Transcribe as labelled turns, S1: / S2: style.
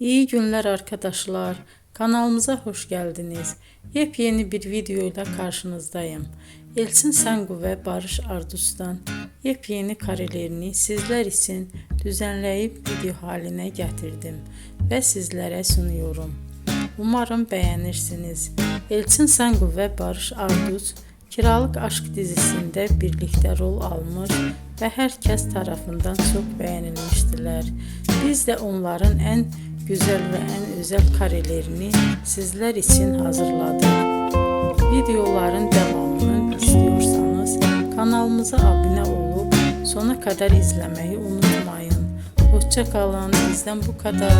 S1: İyi günler arkadaşlar. Kanalımıza hoş geldiniz. Yepyeni bir video ile karşınızdayım. Elçin Sangu ve Barış Ardus'tan yepyeni karelerini sizler için düzenleyip video haline getirdim ve sizlere sunuyorum. Umarım beğenirsiniz. Elçin Sangu ve Barış Ardus Kiralık Aşk dizisinde birlikte rol almış ve herkes tarafından çok beğenilmiştiler. Biz de onların en güzel ve en özel karelerini sizler için hazırladık. Videoların devamını istiyorsanız kanalımıza abone olup sona kadar izlemeyi unutmayın. Hoşça kalın. Bizden bu kadar.